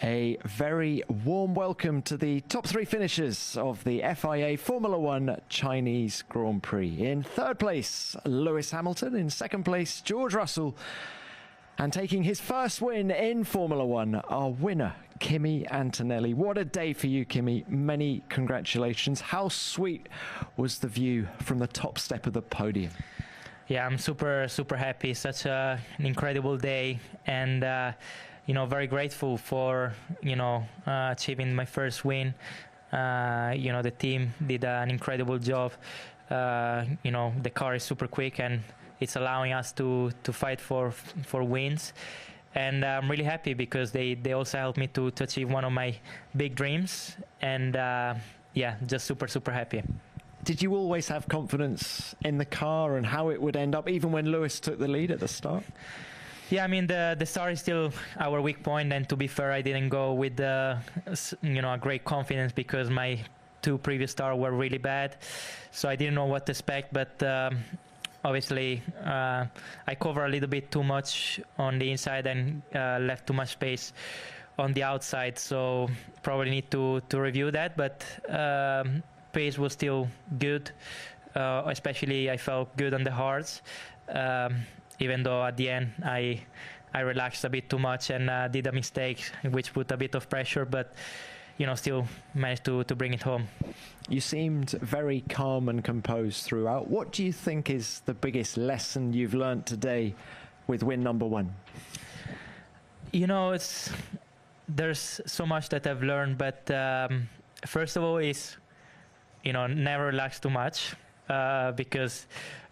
A very warm welcome to the top three finishers of the FIA Formula One Chinese Grand Prix. In third place, Lewis Hamilton. In second place, George Russell. And taking his first win in Formula One, our winner, Kimi Antonelli. What a day for you, Kimi. Many congratulations. How sweet was the view from the top step of the podium? Yeah, I'm super happy. Such an incredible day, and very grateful for achieving my first win. The team did an incredible job. The car is super quick, and it's allowing us to fight for wins. And I'm really happy because they also helped me to achieve one of my big dreams. And just super happy. Did you always have confidence in the car and how it would end up, even when Lewis took the lead at the start? Yeah, I mean, the start is still our weak point, and to be fair, I didn't go with a great confidence because my two previous starts were really bad, so I didn't know what to expect. But obviously, I covered a little bit too much on the inside and left too much space on the outside, so probably need to review that. But pace was still good, especially I felt good on the hards. Even though at the end I relaxed a bit too much and did a mistake which put a bit of pressure, but still managed to bring it home. You seemed very calm and composed throughout. What do you think is the biggest lesson you've learned today with win number one? There's so much that I've learned, but first of all is never relax too much, because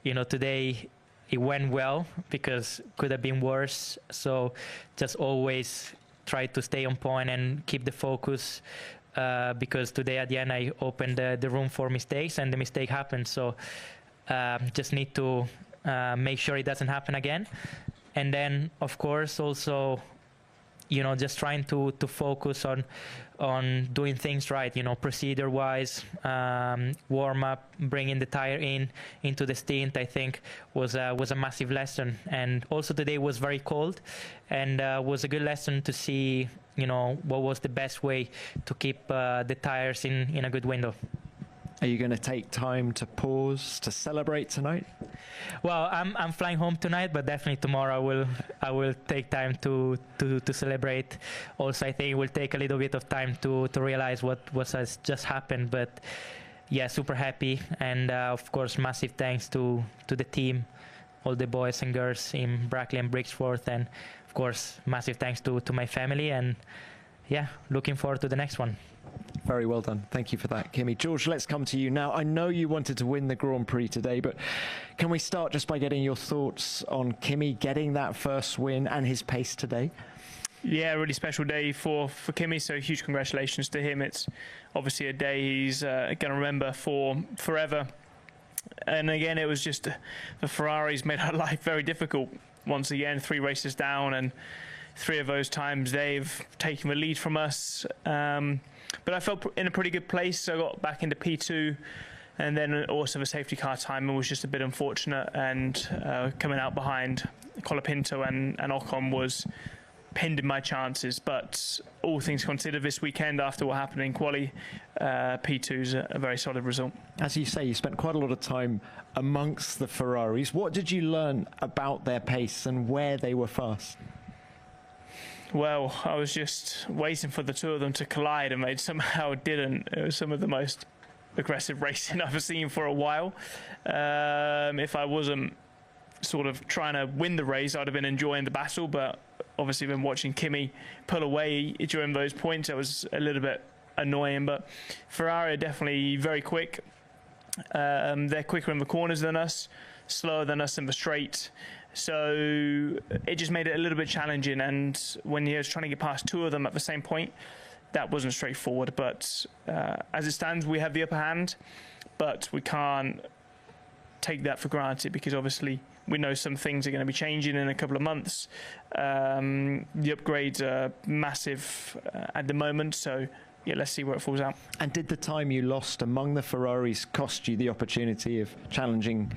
today it went well, because could have been worse. So just always try to stay on point and keep the focus, because today at the end I opened the room for mistakes, and the mistake happened. So just need to make sure it doesn't happen again. And then of course also just trying to focus on doing things right, procedure wise, warm up, bringing the tire into the stint, I think was a massive lesson. And also today was very cold, and was a good lesson to see what was the best way to keep the tires in a good window. Are you going to take time to pause to celebrate tonight? Well, I'm flying home tonight, but definitely tomorrow I will take time to celebrate. Also, I think it will take a little bit of time to realize what has just happened. But yeah, super happy, and of course, massive thanks to the team, all the boys and girls in Brackley and Brixworth, and of course, massive thanks to my family. And yeah, looking forward to the next one. Very well done. Thank you for that, Kimi. George, let's come to you now. I know you wanted to win the Grand Prix today, but can we start just by getting your thoughts on Kimi getting that first win and his pace today? Yeah, really special day for Kimi, so huge congratulations to him. It's obviously a day he's going to remember for forever. And again, it was just the Ferraris made our life very difficult. Once again, 3 races down, and 3 of those times they've taken the lead from us. But I felt in a pretty good place, so I got back into P2, and then also the safety car timing was just a bit unfortunate, and coming out behind Colapinto and Ocon was pinned in my chances. But all things considered, this weekend after what happened in quali, P2's a very solid result. As you say, you spent quite a lot of time amongst the Ferraris. What did you learn about their pace and where they were fast? Well, I was just waiting for the two of them to collide, and they somehow didn't. It was some of the most aggressive racing I've seen for a while. If I wasn't sort of trying to win the race, I'd have been enjoying the battle, but obviously been watching Kimi pull away during those points. It was a little bit annoying, but Ferrari are definitely very quick. They're quicker in the corners than us, slower than us in the straight. So it just made it a little bit challenging, and when he was trying to get past 2 of them at the same point, that wasn't straightforward. But as it stands, we have the upper hand, but we can't take that for granted, because obviously we know some things are going to be changing in a couple of months. The upgrades are massive at the moment, so yeah, let's see where it falls out. And did the time you lost among the Ferraris cost you the opportunity of challenging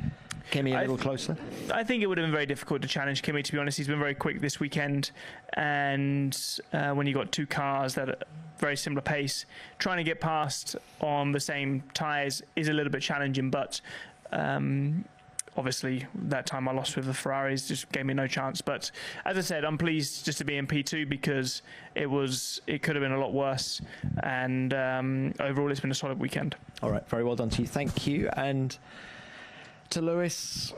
Kimi a little closer? I think it would have been very difficult to challenge Kimi, to be honest. He's been very quick this weekend, and when you got two cars that are very similar pace, trying to get past on the same tyres is a little bit challenging, but obviously that time I lost with the Ferraris just gave me no chance. But as I said, I'm pleased just to be in P2 because it could have been a lot worse, and overall it's been a solid weekend. All right, very well done to you. Thank you. And to Lewis,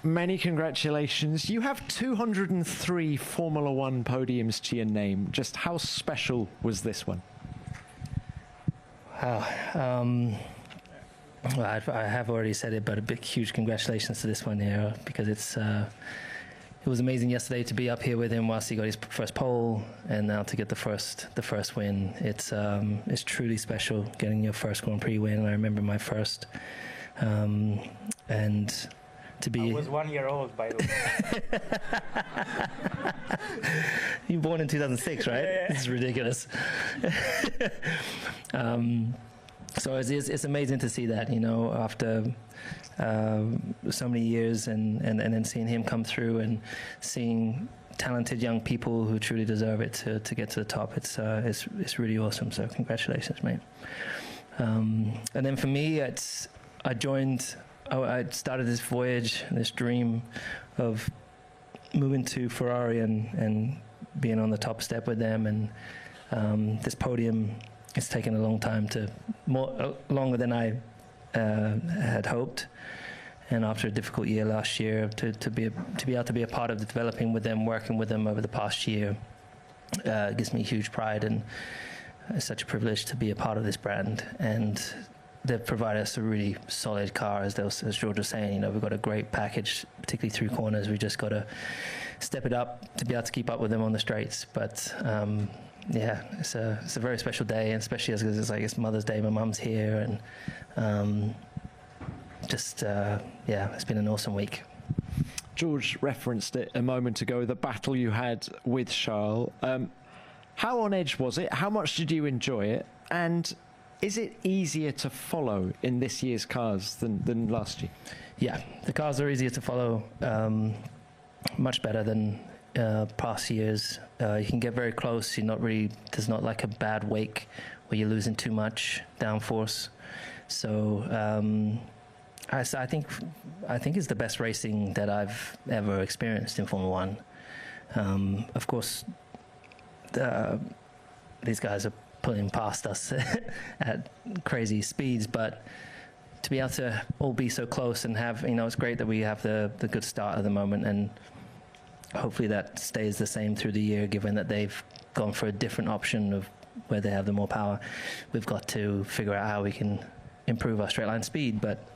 many congratulations. You have 203 Formula One podiums to your name. Just how special was this one? Wow. Well, I have already said it, but a big, huge congratulations to this one here, because it was amazing yesterday to be up here with him whilst he got his first pole, and now to get the first win. It's truly special getting your first Grand Prix win. I remember my first, and to be. I was 1 year old, by the way. You were born in 2006, right? Yeah. This is ridiculous. So it's amazing to see that, after so many years, and then seeing him come through and seeing talented young people who truly deserve it to get to the top. It's really awesome. So congratulations, mate. And then for me, I started this voyage, this dream of moving to Ferrari and being on the top step with them, and this podium. It's taken a long time longer than I had hoped, and after a difficult year last year, to be able to be a part of developing with them, working with them over the past year, gives me huge pride, and it's such a privilege to be a part of this brand. And they've provided us a really solid car, as George was saying. We've got a great package, particularly through corners. We just got to step it up to be able to keep up with them on the straights, but. Yeah, it's a very special day, and especially as it's Mother's Day. My mum's here, and it's been an awesome week. George referenced it a moment ago, the battle you had with Charles. How on edge was it? How much did you enjoy it? And is it easier to follow in this year's cars than last year? Yeah, the cars are easier to follow, much better than past years. You can get very close. There's not like a bad wake where you're losing too much downforce. So I think it's the best racing that I've ever experienced in Formula One. Of course, these guys are pulling past us at crazy speeds, but to be able to all be so close and have, it's great that we have the good start at the moment, and hopefully that stays the same through the year, given that they've gone for a different option of where they have the more power. We've got to figure out how we can improve our straight line speed, but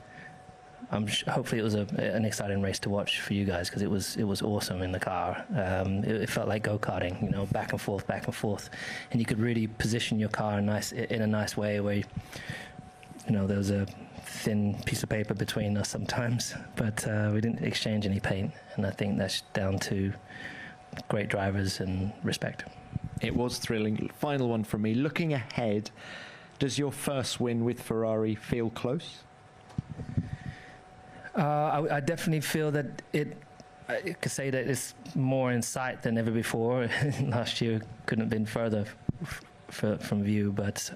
hopefully it was an exciting race to watch for you guys, because it was awesome in the car. It felt like go-karting, back and forth, and you could really position your car in a nice way where there was a thin piece of paper between us sometimes, but we didn't exchange any paint, and I think that's down to great drivers and respect. It was thrilling. Final one from me. Looking ahead, does your first win with Ferrari feel close? I definitely feel that I could say that it's more in sight than ever before. Last year couldn't have been further from view, but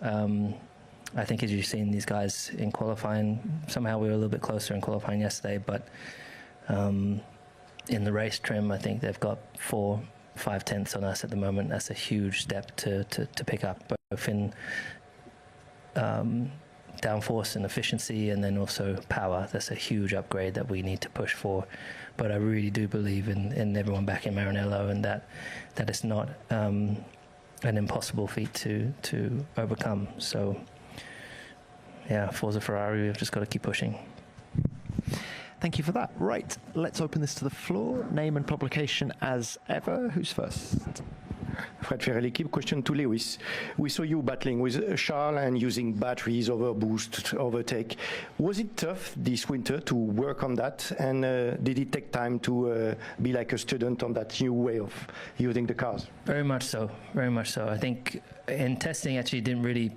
I think as you've seen these guys in qualifying, somehow we were a little bit closer in qualifying yesterday, but in the race trim, I think they've got 4-5 tenths on us at the moment. That's a huge step to pick up, both in downforce and efficiency, and then also power. That's a huge upgrade that we need to push for. But I really do believe in everyone back in Maranello, and that it's not an impossible feat to overcome. So yeah, Forza Ferrari, we've just got to keep pushing. Thank you for that. Right, let's open this to the floor. Name and publication as ever. Who's first? Fred Ferrer, l'équipe. Question to Lewis. We saw you battling with Charles and using batteries, overboost, overtake. Was it tough this winter to work on that? And did it take time to be like a student on that new way of using the cars? Very much so. Very much so. I think in testing, actually didn't really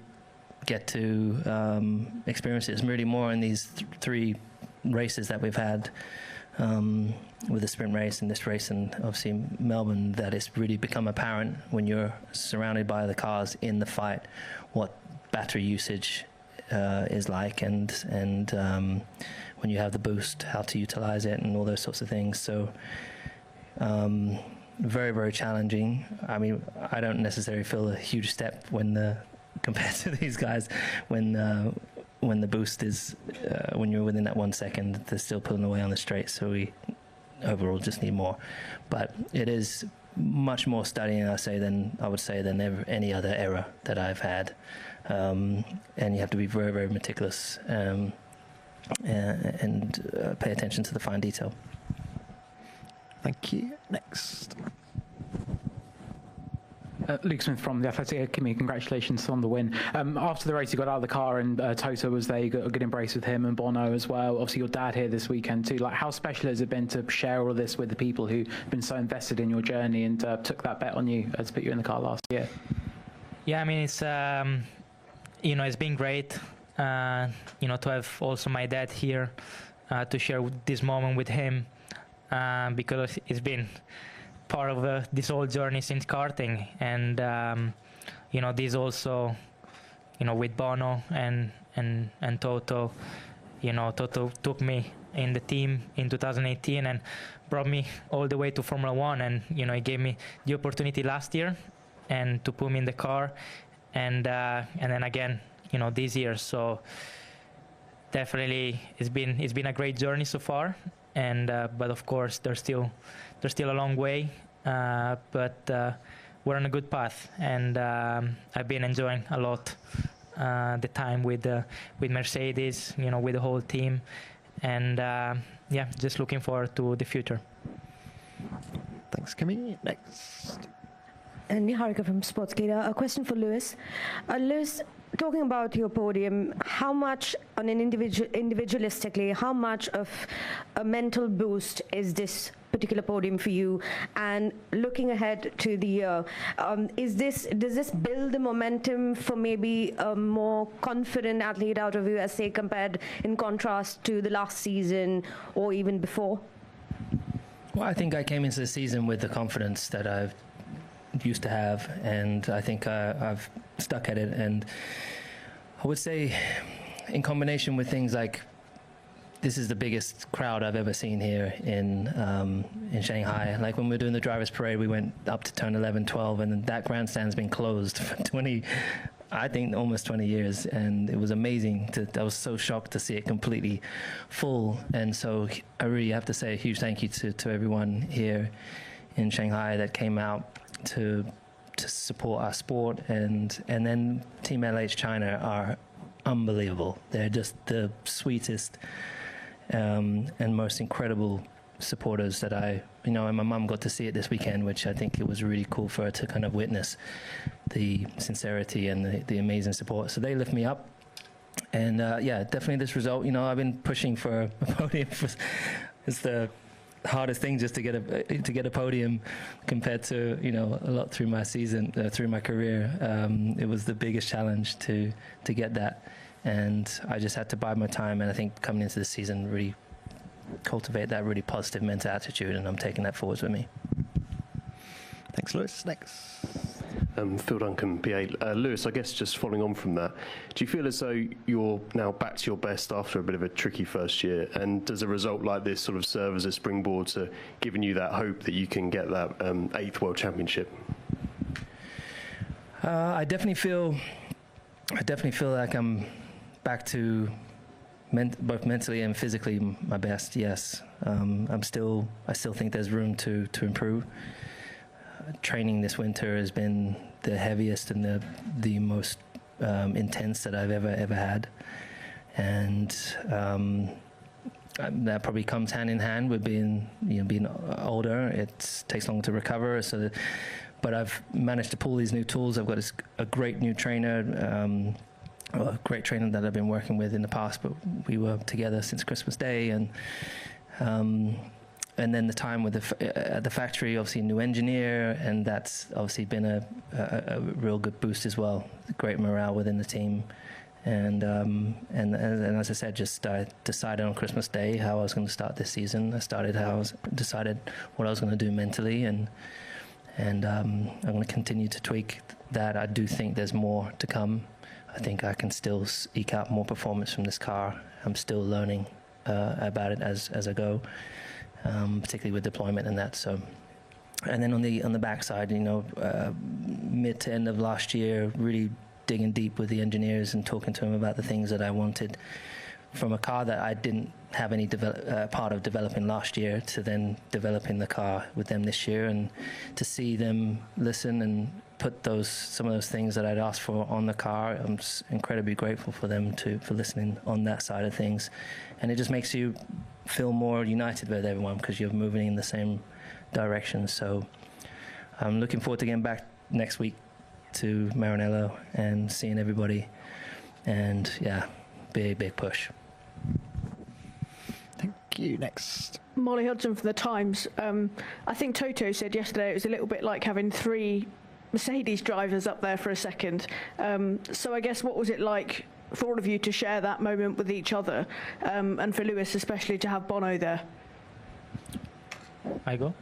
get to experience it. It's really more in these three races that we've had with the sprint race and this race and obviously Melbourne, that it's really become apparent when you're surrounded by the cars in the fight what battery usage is like, and when you have the boost, how to utilize it and all those sorts of things. So very, very challenging. I mean, I don't necessarily feel a huge step compared to these guys when the boost is when you're within that 1 second, they're still pulling away on the straight. So we overall just need more. But it is much more studying, I would say, than any other era that I've had. And you have to be very, very meticulous and pay attention to the fine detail. Thank you. Next. Luke Smith from the Athletic. Kimi, congratulations on the win. After the race, you got out of the car and Toto was there. You got a good embrace with him and Bono as well. Obviously, your dad here this weekend too. Like, how special has it been to share all of this with the people who've been so invested in your journey and took that bet on you to put you in the car last year? Yeah, I mean, it's it's been great. To have also my dad here to share this moment with him because it's been part of this whole journey since karting, and this also with Bono and Toto. Toto took me in the team in 2018 and brought me all the way to Formula One, and he gave me the opportunity last year and to put me in the car, and then again this year. So definitely it's been a great journey so far, and but of course there's still a long way, but we're on a good path, and I've been enjoying a lot the time with Mercedes, with the whole team, and just looking forward to the future. Thanks, Kimi. Next. Niharika from Sportskeeda. A question for Lewis. Lewis, talking about your podium, how much on an individualistically, how much of a mental boost is this particular podium for you? And looking ahead to the year, does this build the momentum for maybe a more confident athlete out of you, as say compared in contrast to the last season or even before? Well, I think I came into the season with the confidence that I've used to have, and I think I've stuck at it. And I would say, in combination with things like, this is the biggest crowd I've ever seen here in Shanghai. Like when we were doing the drivers' parade, we went up to turn 11, 12, and that grandstand's been closed for 20, I think almost 20 years, and it was amazing. I was so shocked to see it completely full, and so I really have to say a huge thank you to everyone here in Shanghai that came out to support our sport, and then Team LH China are unbelievable. They're just the sweetest and most incredible supporters that and my mum got to see it this weekend, which I think it was really cool for her to kind of witness the sincerity and the amazing support. So they lift me up, and definitely this result. I've been pushing for a podium. It's the hardest thing just to get a podium compared to a lot through my season, through my career. It was the biggest challenge to get that, and I just had to bide my time. And I think coming into the season, really cultivate that really positive mental attitude, and I'm taking that forwards with me. Thanks, Lewis. Next. Phil Duncan, PA. Lewis, I guess just following on from that, do you feel as though you're now back to your best after a bit of a tricky first year? And does a result like this sort of serve as a springboard to giving you that hope that you can get that 8th World Championship? I definitely feel like I'm back to both mentally and physically my best. Yes, I still think there's room to improve. Training this winter has been the heaviest and the most intense that I've ever had, and that probably comes hand in hand with being older. It takes longer to recover. But I've managed to pull these new tools. I've got a great new trainer, a great trainer that I've been working with in the past, but we were together since Christmas Day, and then the time with at the factory, obviously a new engineer, and that's obviously been a real good boost as well. Great morale within the team, And as I said, just decided on Christmas Day how I was going to start this season. I decided what I was going to do mentally, and I'm going to continue to tweak that. I do think there's more to come. I think I can still eke out more performance from this car. I'm still learning about it as I go, particularly with deployment and that. So, and then on the backside, mid to end of last year, really digging deep with the engineers and talking to them about the things that I wanted from a car that I didn't have any part of developing last year, to then developing the car with them this year, and to see them listen and put some of those things that I'd asked for on the car. I'm incredibly grateful for them for listening on that side of things, and it just makes you feel more united with everyone because you're moving in the same direction. So I'm looking forward to getting back next week to Maranello and seeing everybody, and big push. Thank you. Next, Molly Hudson from The Times. I think Toto said yesterday it was a little bit like having 3 Mercedes drivers up there for a second. So I guess, what was it like for all of you to share that moment with each other, and for Lewis especially to have Bono there? I go.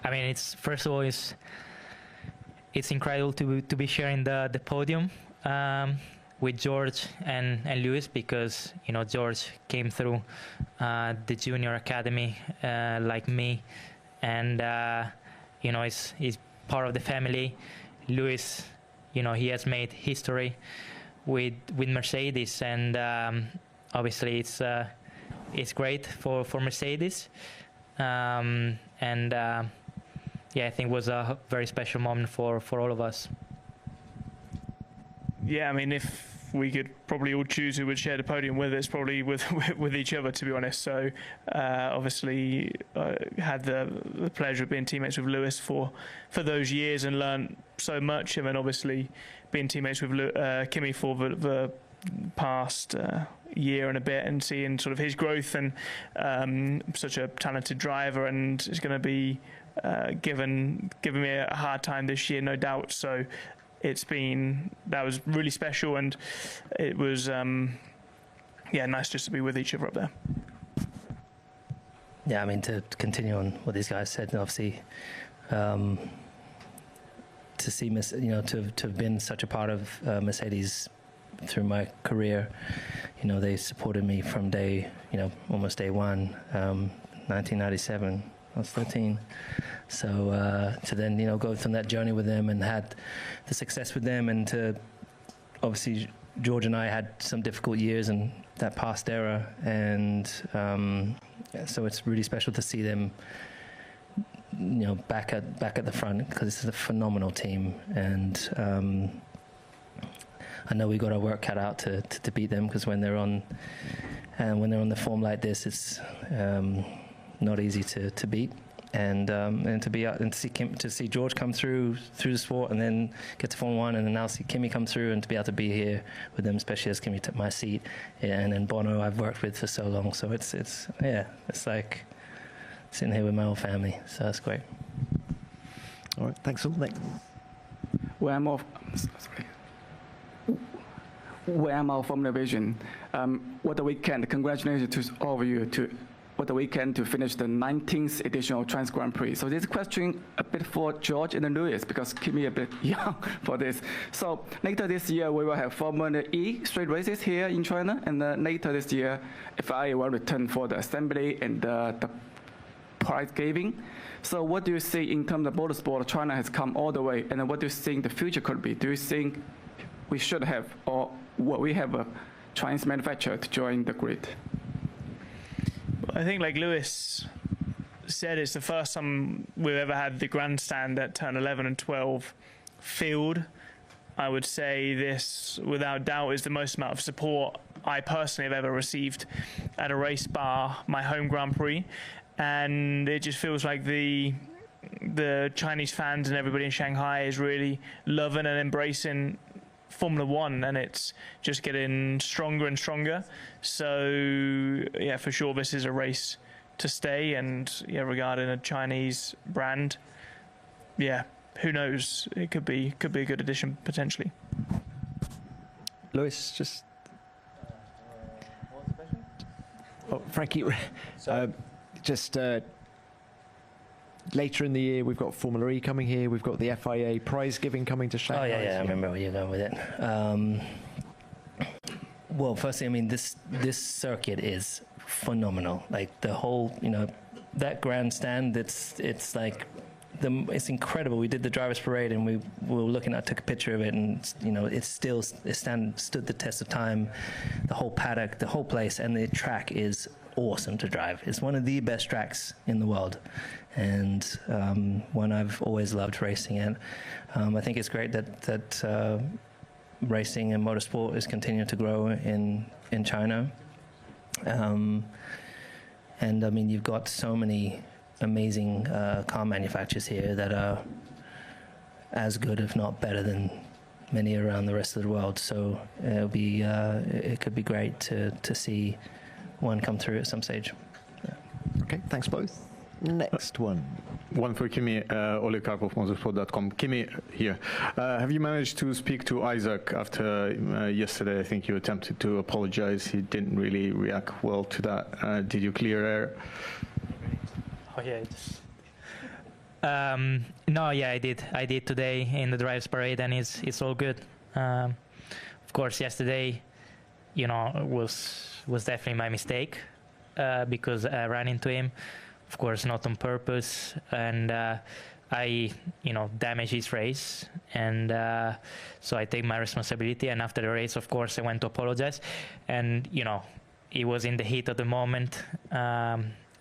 I mean, first of all, it's incredible to be sharing the podium with George and Lewis, because George came through the junior academy like me, and he's part of the family. Lewis, he has made history with Mercedes, and obviously it's great for Mercedes, I think it was a very special moment for all of us. Yeah, I mean, if we could probably all choose who would share the podium with us, probably with each other, to be honest. So obviously had the pleasure of being teammates with Lewis for those years and learned so much, and then obviously being teammates with Kimi for the past year and a bit, and seeing sort of his growth, and such a talented driver, and is going to be giving me a hard time this year, no doubt. So that was really special, and it was nice just to be with each other up there. Yeah, I mean, to continue on what these guys said, and obviously to see to have been such a part of Mercedes through my career. They supported me from almost day one, 1997. I was 13. So to then, go from that journey with them and had the success with them, and to obviously George and I had some difficult years in that past era, and so it's really special to see them, back at the front, because this is a phenomenal team, and I know we got our work cut out to beat them, because when they're on the form like this, it's not easy to beat, and to see George come through the sport, and then get to Formula 1, and then now see Kimi come through, and to be able to be here with them, especially as Kimi took my seat, and then Bono I've worked with for so long, so it's like sitting here with my whole family, so that's great. All right, thanks all. Nick. Where I'm off from the vision. What a weekend! Congratulations to all of you what a weekend to finish the 19th edition of Trans Grand Prix. So this question a bit for George and Lewis, because Kimi a bit young for this. So later this year we will have Formula E straight races here in China, and later this year FIA will return for the assembly and the prize giving. So what do you see in terms of motorsport? China has come all the way, and what do you think the future could be? Do you think we should have, or we have a Chinese manufacturer to join the grid? I think, like Lewis said, it's the first time we've ever had the grandstand at turn 11 and 12 filled. I would say this, without doubt, is the most amount of support I personally have ever received at a race, bar my home Grand Prix. And it just feels like the Chinese fans and everybody in Shanghai is really loving and embracing Formula 1, and it's just getting stronger and stronger. So yeah, for sure this is a race to stay, and regarding a Chinese brand, who knows, it could be a good addition potentially. Lewis, just... Oh, Frankie, just later in the year, we've got Formula E coming here. We've got the FIA prize giving coming to Shanghai. Oh, yeah, I remember where you're going with it. Well, firstly, I mean, this circuit is phenomenal. Like the whole, that grandstand, it's like, it's incredible. We did the drivers' parade, and we were looking. I took a picture of it, and it stood the test of time. The whole paddock, the whole place, and the track is awesome to drive. It's one of the best tracks in the world, and one I've always loved racing in. I think it's great that racing and motorsport is continuing to grow in China. And I mean, you've got so many amazing car manufacturers here that are as good, if not better, than many around the rest of the world. So it could be great to see one come through at some stage. Yeah. Okay, thanks both. Next one. One for Kimi, Ole Karpov, motorsport.com. Kimi, here. Have you managed to speak to Isaac after yesterday? I think you attempted to apologize. He didn't really react well to that. Did you clear air? Oh, yeah. No, yeah, I did today in the Drivers Parade, and it's all good. Of course, yesterday, was definitely my mistake because I ran into him. Of course, not on purpose, and I, damaged his race, and so I take my responsibility. And after the race, of course, I went to apologize, and it was in the heat of the moment.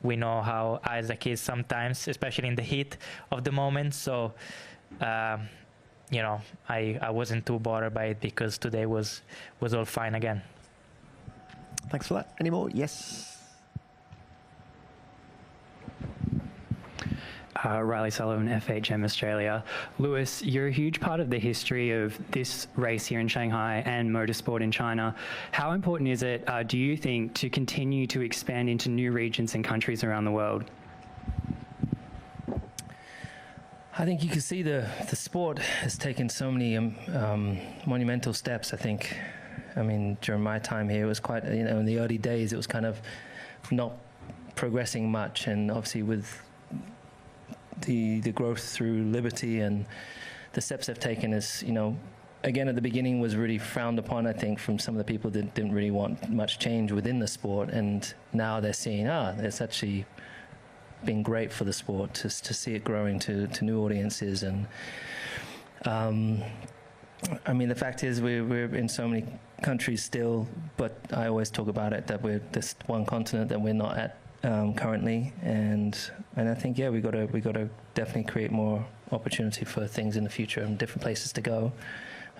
We know how Isaac is sometimes, especially in the heat of the moment. So, I wasn't too bothered by it because today was all fine again. Thanks for that. Any more? Yes. Riley Sullivan, FHM Australia. Lewis, you're a huge part of the history of this race here in Shanghai and motorsport in China. How important is it, do you think, to continue to expand into new regions and countries around the world? I think you can see the sport has taken so many monumental steps, I think. I mean, during my time here, it was quite, in the early days, it was kind of not progressing much, and obviously with the growth through Liberty and the steps they've taken is, again, at the beginning was really frowned upon, I think, from some of the people that didn't really want much change within the sport. And now they're seeing, it's actually been great for the sport to see it growing to new audiences. And I mean, the fact is we're in so many countries still, but I always talk about it that we're this one continent that we're not at currently, and I think we got to definitely create more opportunity for things in the future and different places to go.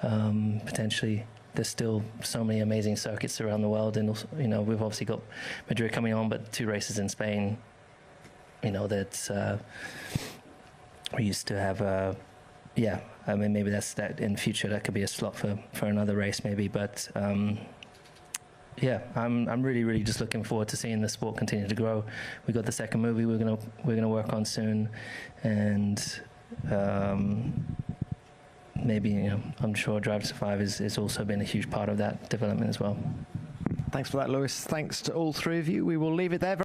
Potentially, there's still so many amazing circuits around the world, and also, we've obviously got Madrid coming on, but 2 races in Spain. That's we used to have. I mean, maybe that in the future that could be a slot for another race, maybe, but. I'm really just looking forward to seeing the sport continue to grow. We got the second movie we're gonna work on soon, and maybe I'm sure Drive to Survive is also been a huge part of that development as well. Thanks for that, Lewis. Thanks to all three of you. We will leave it there.